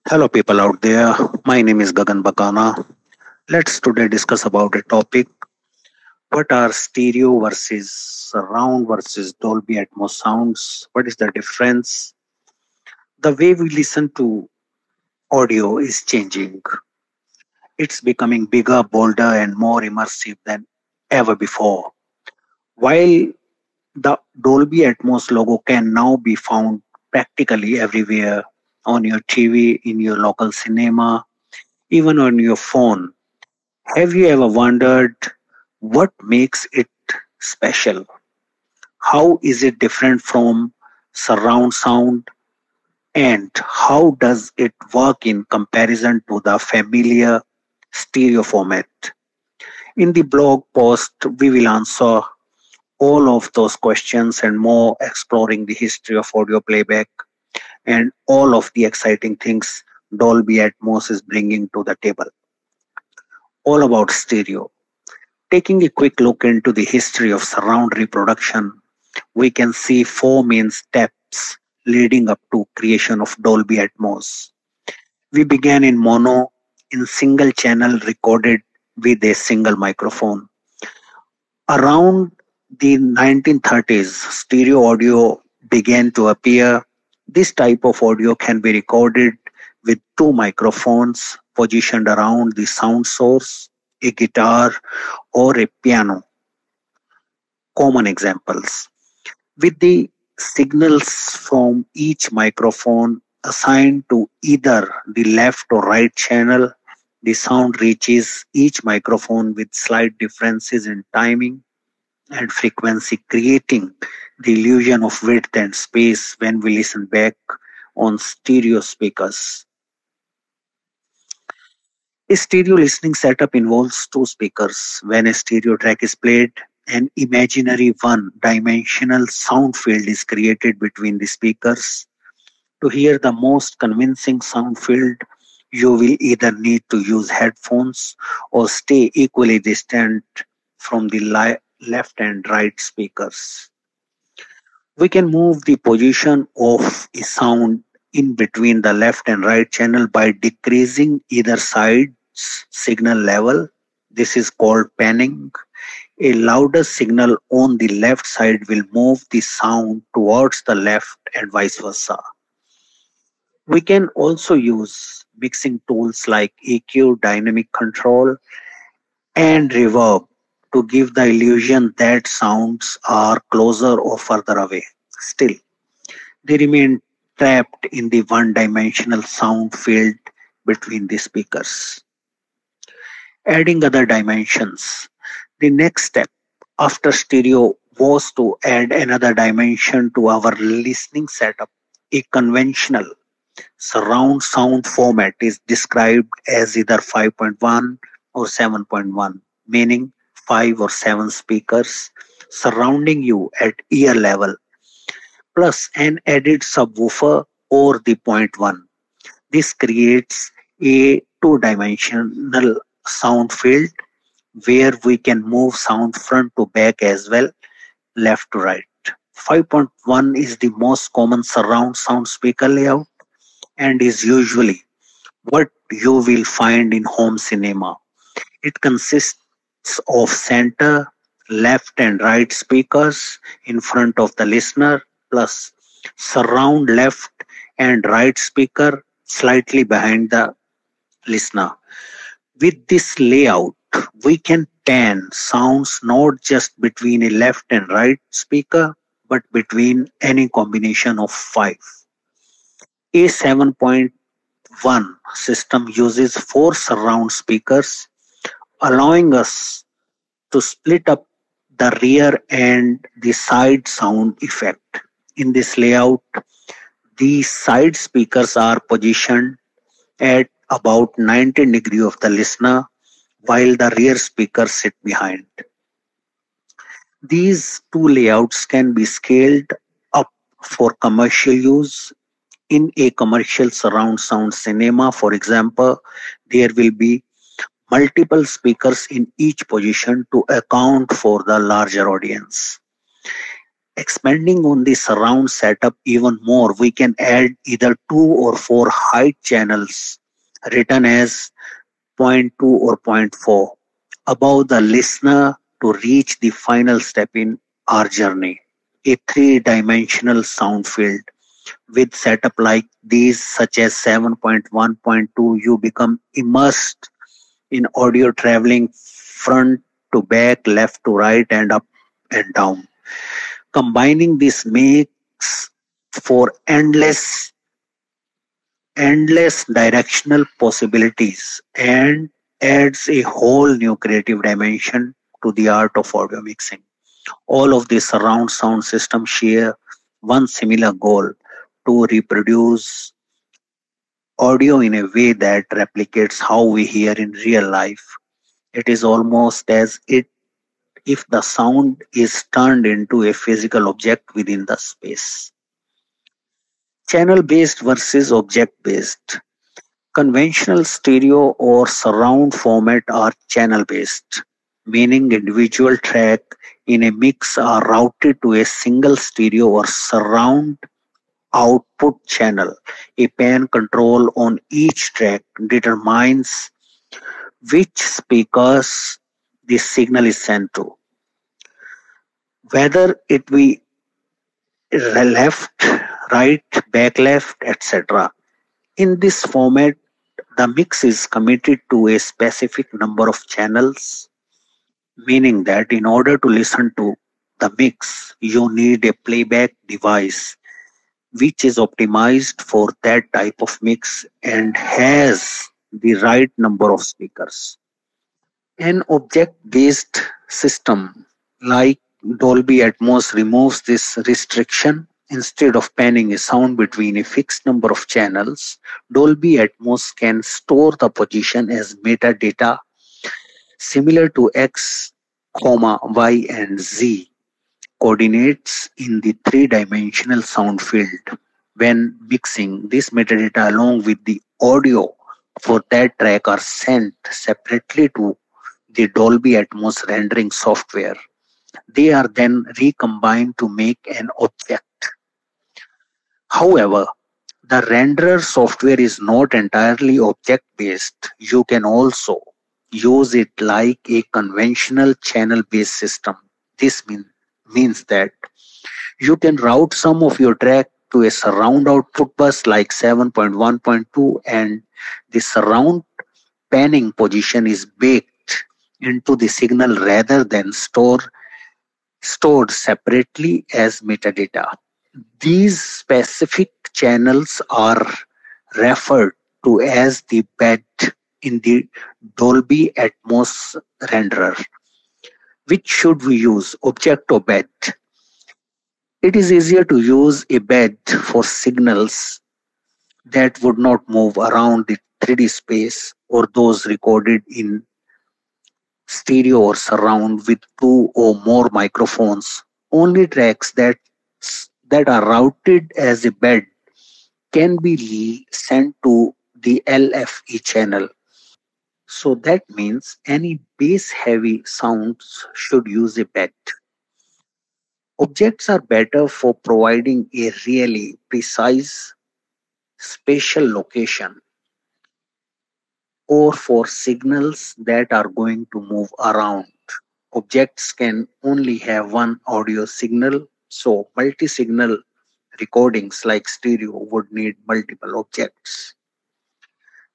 Hello, people out there. My name is Gagan Bakana. Let's today discuss about a topic: what are stereo versus surround versus Dolby Atmos sounds? What is the difference? The way we listen to audio is changing. It's becoming bigger, bolder, and more immersive than ever before. While the Dolby Atmos logo can now be found practically everywhere on your TV, in your local cinema, even on your phone. Have you ever wondered what makes it special? How is it different from surround sound? And how does it work in comparison to the familiar stereo format? In the blog post, we will answer all of those questions and more, exploring the history of audio playback and all of the exciting things Dolby Atmos is bringing to the table. All about stereo. Taking a quick look into the history of surround reproduction, we can see four main steps leading up to creation of Dolby Atmos. We began in mono, in single channel recorded with a single microphone. Around the 1930s, stereo audio began to appear. This type of audio can be recorded with two microphones positioned around the sound source, a guitar, or a piano. Common examples. With the signals from each microphone assigned to either the left or right channel, the sound reaches each microphone with slight differences in timing and frequency, creating the illusion of width and space when we listen back on stereo speakers. A stereo listening setup involves two speakers. When a stereo track is played, an imaginary one-dimensional sound field is created between the speakers. To hear the most convincing sound field, you will either need to use headphones or stay equally distant from the left and right speakers. We can move the position of a sound in between the left and right channel by decreasing either side's signal level. This is called panning. A louder signal on the left side will move the sound towards the left and vice versa. We can also use mixing tools like EQ, dynamic control, and reverb to give the illusion that sounds are closer or further away. Still, they remain trapped in the one-dimensional sound field between the speakers. Adding other dimensions. The next step after stereo was to add another dimension to our listening setup. A conventional surround sound format is described as either 5.1 or 7.1, meaning 5 or 7 speakers surrounding you at ear level, plus an added subwoofer or the point 1. This creates a two-dimensional sound field where we can move sound front to back as well, left to right. 5.1 is the most common surround sound speaker layout and is usually what you will find in home cinema. It consists of center, left, and right speakers in front of the listener, plus surround left and right speaker slightly behind the listener. With this layout, we can pan sounds not just between a left and right speaker, but between any combination of 5. A 7.1 system uses 4 surround speakers, allowing us to split up the rear and the side sound effect. In this layout, the side speakers are positioned at about 90 degrees of the listener, while the rear speakers sit behind. These two layouts can be scaled up for commercial use. In a commercial surround sound cinema, for example, there will be multiple speakers in each position to account for the larger audience. Expanding on the surround setup even more, we can add either 2 or 4 height channels written as zero point 0.2 or zero point 0.4 above the listener to reach the final step in our journey. A three-dimensional sound field. With setup like these, such as 7.1.2, you become immersed in audio traveling front to back, left to right, and up and down. Combining this makes for endless directional possibilities and adds a whole new creative dimension to the art of audio mixing. All of these surround sound systems share one similar goal: to reproduce audio in a way that replicates how we hear in real life. It is almost as if the sound is turned into a physical object within the space. Channel based versus object based. Conventional stereo or surround format are channel based, meaning individual track in a mix are routed to a single stereo or surround output channel. A pan control on each track determines which speakers the signal is sent to, whether it be left, right, back left, etc. In this format, the mix is committed to a specific number of channels, meaning that in order to listen to the mix, you need a playback device which is optimized for that type of mix and has the right number of speakers. An object based system like Dolby Atmos removes this restriction. Instead of panning a sound between a fixed number of channels, Dolby Atmos can store the position as metadata similar to X, Y, and Z coordinates in the three-dimensional sound field. When mixing, this metadata along with the audio for that track are sent separately to the Dolby Atmos rendering software. They are then recombined to make an object. However, the renderer software is not entirely object based. You can also use it like a conventional channel based system. This means that you can route some of your track to a surround output bus like 7.1.2, and the surround panning position is baked into the signal rather than stored separately as metadata. These specific channels are referred to as the bed in the Dolby Atmos renderer. Which should we use, object or bed? It is easier to use a bed for signals that would not move around the 3D space or those recorded in stereo or surround with two or more microphones. Only tracks that are routed as a bed can be sent to the LFE channel. So that means any bass heavy sounds should use a bed. Objects are better for providing a really precise spatial location or for signals that are going to move around. Objects can only have one audio signal, so multi signal recordings like stereo would need multiple objects.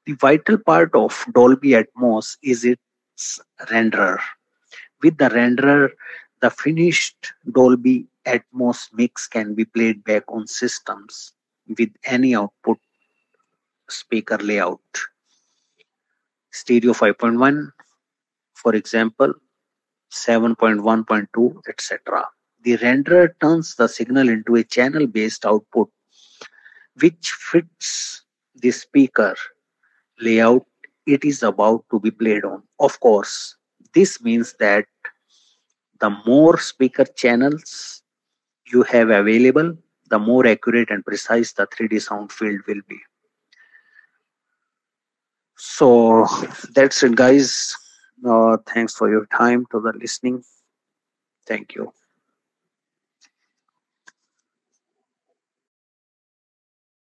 The vital part of Dolby Atmos is its renderer. With the renderer, the finished Dolby Atmos mix can be played back on systems with any output speaker layout. Stereo 5.1, for example, 7.1.2, etc. The renderer turns the signal into a channel based output which fits the speaker layout it is about to be played on. Of course, this means that the more speaker channels you have available, the more accurate and precise the 3D sound field will be. So that's it, guys. Thanks for your time to the listening. Thank you.